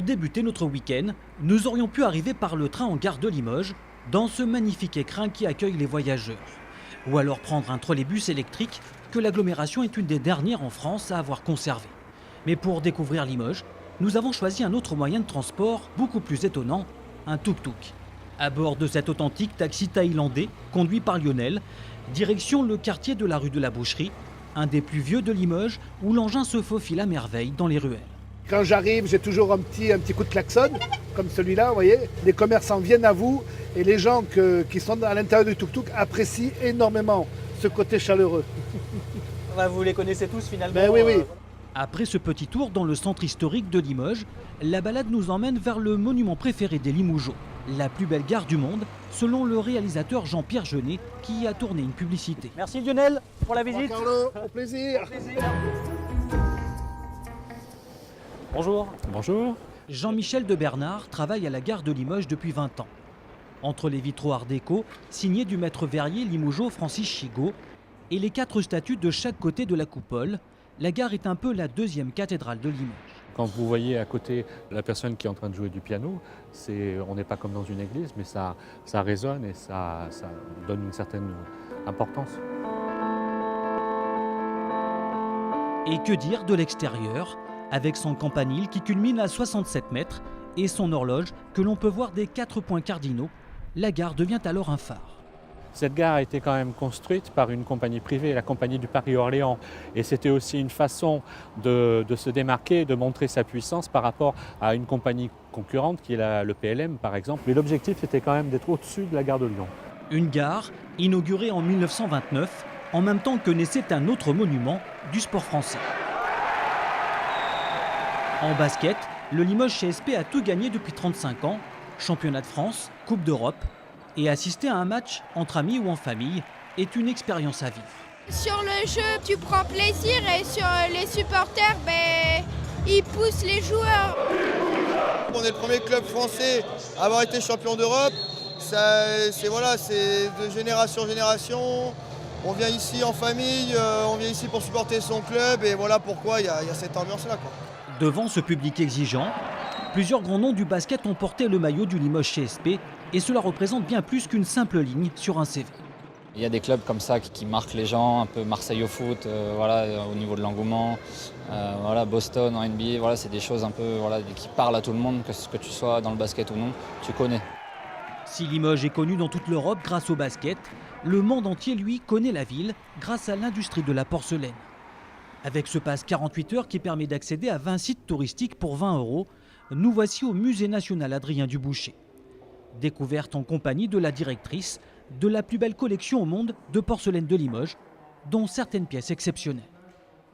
Pour débuter notre week-end, nous aurions pu arriver par le train en gare de Limoges, dans ce magnifique écrin qui accueille les voyageurs. Ou alors prendre un trolleybus électrique, que l'agglomération est une des dernières en France à avoir conservé. Mais pour découvrir Limoges, nous avons choisi un autre moyen de transport beaucoup plus étonnant, un tuk-tuk. À bord de cet authentique taxi thaïlandais, conduit par Lionel, direction le quartier de la rue de la Boucherie, un des plus vieux de Limoges, où l'engin se faufile à merveille dans les ruelles. Quand j'arrive, j'ai toujours un petit coup de klaxon, comme celui-là, vous voyez. Les commerçants viennent à vous et les gens qui sont à l'intérieur du tuk-tuk apprécient énormément ce côté chaleureux. Vous les connaissez tous finalement? Ben oui, oui. Après ce petit tour dans le centre historique de Limoges, la balade nous emmène vers le monument préféré des Limougeaux, la plus belle gare du monde, selon le réalisateur Jean-Pierre Jeunet, qui y a tourné une publicité. Merci Lionel pour la visite. Carlo, au plaisir. Bonjour. Bonjour. Jean-Michel de Bernard travaille à la gare de Limoges depuis 20 ans. Entre les vitraux art déco, signés du maître verrier limougeau Francis Chigot, et les 4 statues de chaque côté de la coupole, la gare est un peu la deuxième cathédrale de Limoges. Quand vous voyez à côté la personne qui est en train de jouer du piano, on n'est pas comme dans une église, mais ça résonne et ça donne une certaine importance. Et que dire de l'extérieur, avec son campanile qui culmine à 67 mètres et son horloge que l'on peut voir des 4 points cardinaux, la gare devient alors un phare. Cette gare a été quand même construite par une compagnie privée, la compagnie du Paris-Orléans. Et c'était aussi une façon de se démarquer, de montrer sa puissance par rapport à une compagnie concurrente qui est le PLM par exemple. Mais l'objectif c'était quand même d'être au-dessus de la gare de Lyon. Une gare inaugurée en 1929, en même temps que naissait un autre monument du sport français. En basket, le Limoges CSP a tout gagné depuis 35 ans, championnat de France, Coupe d'Europe. Et assister à un match entre amis ou en famille est une expérience à vivre. Sur le jeu, tu prends plaisir et sur les supporters, ils poussent les joueurs. On est le premier club français à avoir été champion d'Europe. C'est de génération en génération. On vient ici en famille, on vient ici pour supporter son club et voilà pourquoi il y a cette ambiance-là. Devant ce public exigeant, plusieurs grands noms du basket ont porté le maillot du Limoges CSP et cela représente bien plus qu'une simple ligne sur un CV. Il y a des clubs comme ça qui marquent les gens, un peu Marseille au foot, au niveau de l'engouement, Boston en NBA, c'est des choses un peu qui parlent à tout le monde, que tu sois dans le basket ou non, tu connais. Si Limoges est connu dans toute l'Europe grâce au basket, le monde entier, lui, connaît la ville grâce à l'industrie de la porcelaine. Avec ce pass 48 heures qui permet d'accéder à 20 sites touristiques pour 20 €, nous voici au Musée national Adrien Dubouché. Découverte en compagnie de la directrice de la plus belle collection au monde de porcelaine de Limoges, dont certaines pièces exceptionnelles.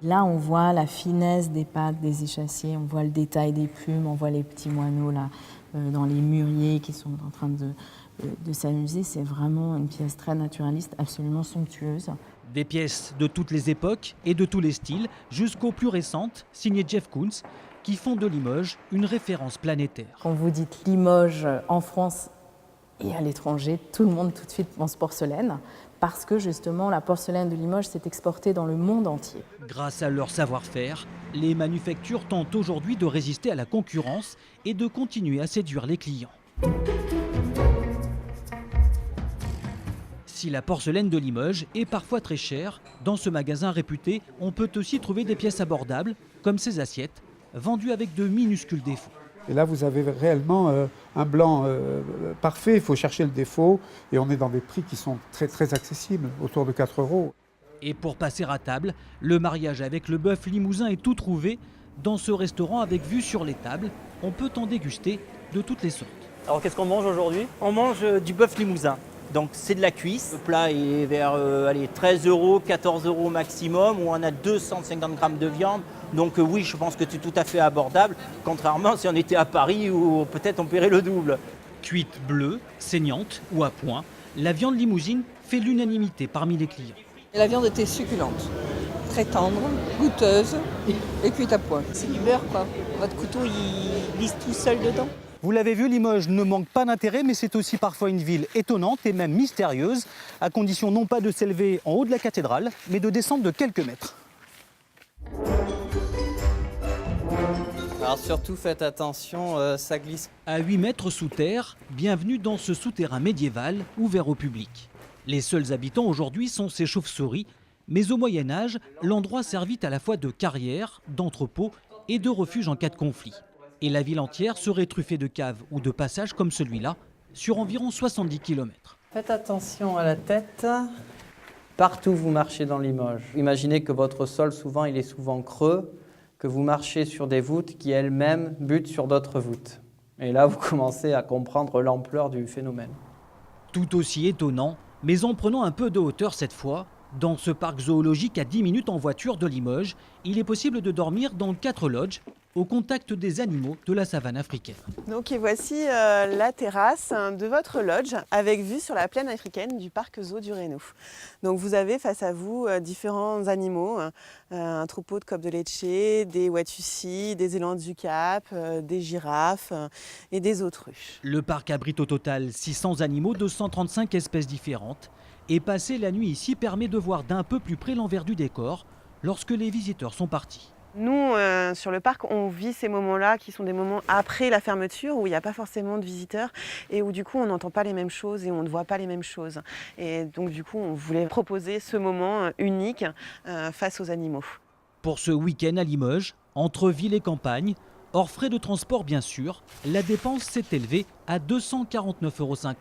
Là, on voit la finesse des pattes, des échassiers, on voit le détail des plumes, on voit les petits moineaux là, dans les mûriers qui sont en train de s'amuser. C'est vraiment une pièce très naturaliste, absolument somptueuse. Des pièces de toutes les époques et de tous les styles, jusqu'aux plus récentes, signées Jeff Koons, qui font de Limoges une référence planétaire. Quand vous dites Limoges en France et à l'étranger, tout le monde tout de suite pense porcelaine, parce que justement la porcelaine de Limoges s'est exportée dans le monde entier. Grâce à leur savoir-faire, les manufactures tentent aujourd'hui de résister à la concurrence et de continuer à séduire les clients. Si la porcelaine de Limoges est parfois très chère, dans ce magasin réputé, on peut aussi trouver des pièces abordables, comme ces assiettes, vendues avec de minuscules défauts. Et là, vous avez réellement un blanc parfait, il faut chercher le défaut, et on est dans des prix qui sont très, très accessibles, autour de 4 €. Et pour passer à table, le mariage avec le bœuf limousin est tout trouvé. Dans ce restaurant avec vue sur les tables, on peut en déguster de toutes les sortes. Alors qu'est-ce qu'on mange aujourd'hui? On mange du bœuf limousin. Donc c'est de la cuisse. Le plat est vers 13 €, 14 € maximum, où on a 250 grammes de viande. Donc oui, je pense que c'est tout à fait abordable, contrairement si on était à Paris où peut-être on paierait le double. Cuite bleue, saignante ou à point, la viande limousine fait l'unanimité parmi les clients. Et la viande était succulente, très tendre, goûteuse et cuite à point. C'est du beurre quoi. Votre couteau il glisse tout seul dedans. Vous l'avez vu, Limoges ne manque pas d'intérêt, mais c'est aussi parfois une ville étonnante et même mystérieuse, à condition non pas de s'élever en haut de la cathédrale, mais de descendre de quelques mètres. Alors surtout faites attention, ça glisse. À 8 mètres sous terre, bienvenue dans ce souterrain médiéval ouvert au public. Les seuls habitants aujourd'hui sont ces chauves-souris, mais au Moyen-Âge, l'endroit servit à la fois de carrière, d'entrepôt et de refuge en cas de conflit. Et la ville entière serait truffée de caves ou de passages comme celui-là, sur environ 70 km. Faites attention à la tête. Partout où vous marchez dans Limoges. Imaginez que votre sol, souvent, il est souvent creux, que vous marchez sur des voûtes qui elles-mêmes butent sur d'autres voûtes. Et là, vous commencez à comprendre l'ampleur du phénomène. Tout aussi étonnant, mais en prenant un peu de hauteur cette fois, dans ce parc zoologique à 10 minutes en voiture de Limoges, il est possible de dormir dans 4 lodges, au contact des animaux de la savane africaine. Donc et voici la terrasse de votre lodge avec vue sur la plaine africaine du parc zoo du Reno. Donc vous avez face à vous différents animaux, un troupeau de coqs de Lecce, des watusi, des élans du Cap, des girafes et des autruches. Le parc abrite au total 600 animaux de 135 espèces différentes et passer la nuit ici permet de voir d'un peu plus près l'envers du décor lorsque les visiteurs sont partis. Nous, sur le parc, on vit ces moments-là qui sont des moments après la fermeture où il n'y a pas forcément de visiteurs et où du coup on n'entend pas les mêmes choses et on ne voit pas les mêmes choses. Et donc du coup on voulait proposer ce moment unique face aux animaux. Pour ce week-end à Limoges, entre ville et campagne, hors frais de transport bien sûr, la dépense s'est élevée à 249,50 €.